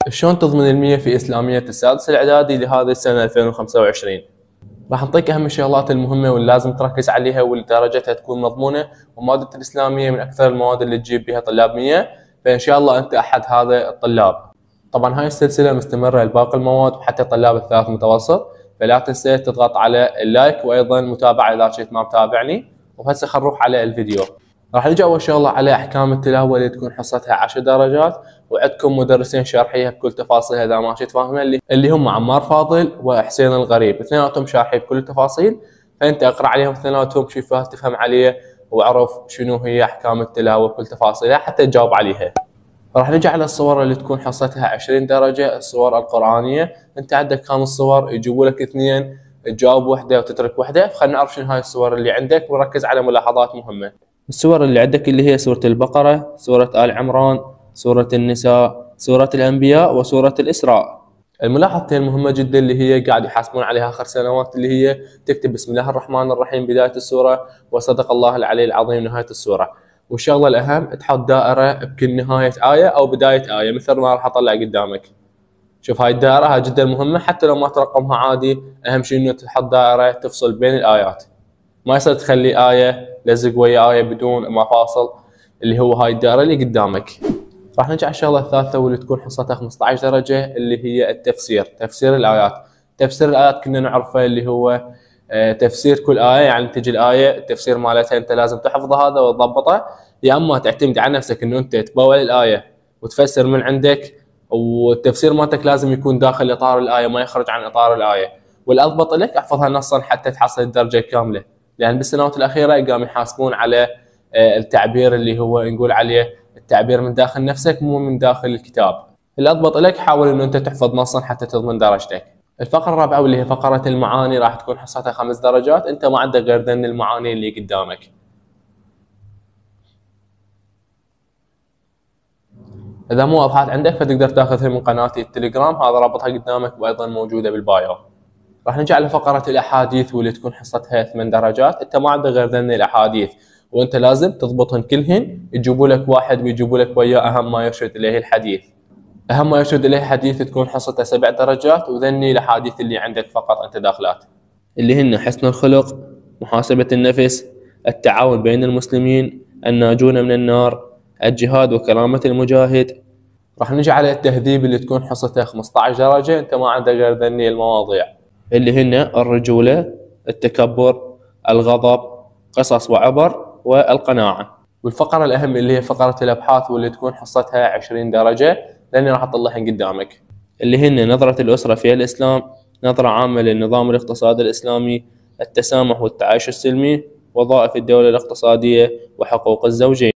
شلون تضمن المية في إسلامية السادس الإعدادي لهذه السنة 2025؟ راح نعطيك أهم الشغلات المهمة واللي لازم تركز عليها واللي درجتها تكون مضمونة، ومادة الإسلامية من أكثر المواد اللي تجيب بها طلاب 100، فإن شاء الله أنت أحد هذا الطلاب. طبعا هاي السلسلة مستمرة لباقي المواد وحتى طلاب الثالث متوسط، فلا تنسى تضغط على اللايك وأيضا متابعة إذا كنت ما متابعني. وهسه خلينا نروح على الفيديو. راح نجي أول شغلة على أحكام التلاوة اللي تكون حصتها 10 درجات، وعندكم مدرسين شارحيها بكل تفاصيلها إذا ما كنت فاهمها، اللي هم عمار فاضل وحسين الغريب، اثنيناتهم شارحين بكل التفاصيل، فأنت اقرأ عليهم اثنيناتهم شوفها تفهم عليه وعرف شنو هي أحكام التلاوة بكل تفاصيلها حتى تجاوب عليها. راح نجي على الصور اللي تكون حصتها 20 درجة، الصور القرآنية. أنت عندك 5 صور، يجيبوا لك 2 تجاوب وحدة وتترك وحدة، فخلنا نعرف شنو هاي الصور اللي عندك ونركز على ملاحظات مهمة. السور اللي عندك اللي هي سورة البقرة، سورة آل عمران، سورة النساء، سورة الأنبياء، وسورة الإسراء. الملاحظتين المهمة جدا اللي هي قاعد يحاسبون عليها آخر سنوات، اللي هي تكتب بسم الله الرحمن الرحيم بداية السورة، وصدق الله العلي العظيم نهاية السورة. والشغلة الأهم تحط دائرة بكل نهاية آية أو بداية آية، مثل ما راح أطلع قدامك. شوف هاي الدائرة هاي جدا مهمة، حتى لو ما ترقمها عادي، أهم شيء إنه تحط دائرة تفصل بين الآيات، ما يصير تخلي آية لزق ويا آية بدون مفاصل، اللي هو هاي الدائرة اللي قدامك. راح نجي على الشغلة الثالثة واللي تكون حصتها 15 درجة، اللي هي التفسير، تفسير الآيات. تفسير الآيات كنا نعرفه اللي هو تفسير كل آية، يعني تجي الآية التفسير مالتها أنت لازم تحفظ هذا وتضبطه، يا أما تعتمد على نفسك إنه أنت تبول الآية وتفسر من عندك، والتفسير مالتك لازم يكون داخل إطار الآية ما يخرج عن إطار الآية. والأضبط لك احفظها نصا حتى تحصل الدرجة كاملة، لأن بالسنوات الأخيرة قام يحاسبون على التعبير اللي هو نقول عليه التعبير من داخل نفسك مو من داخل الكتاب. الأضبط لك حاول إنه أنت تحفظ نصا حتى تضمن درجتك. الفقرة الرابعة واللي هي فقرة المعاني راح تكون حصتها 5 درجات، أنت ما عندك غير ذن المعاني اللي قدامك. إذا مو واضحات عندك فتقدر تاخذها من قناتي التليجرام، هذا رابطها قدامك وأيضا موجودة بالبايو. راح نجي على فقرة الأحاديث واللي تكون حصتها 8 درجات، أنت ما عندك غير ذن الأحاديث وأنت لازم تضبطهن كلهن، يجيبوا لك واحد ويجيبوا لك وياه أهم ما يرشد إليه الحديث. أهم ما يرشد إليه حديث تكون حصته 7 درجات، وذني الأحاديث اللي عندك فقط أنت داخلات، اللي هن حسن الخلق، محاسبة النفس، التعاون بين المسلمين، الناجون من النار، الجهاد وكرامة المجاهد. راح نجي على التهذيب اللي تكون حصته 15 درجة، أنت ما عندك غير ذني المواضيع اللي هن الرجولة، التكبر، الغضب، قصص وعبر، والقناعة. والفقرة الأهم اللي هي فقرة الأبحاث واللي تكون حصتها 20 درجة، لأني راح أطلعهن قدامك، اللي هن نظرة الأسرة في الإسلام، نظرة عامة للنظام الاقتصادي الإسلامي، التسامح والتعايش السلمي، وظائف الدولة الاقتصادية، وحقوق الزوجين.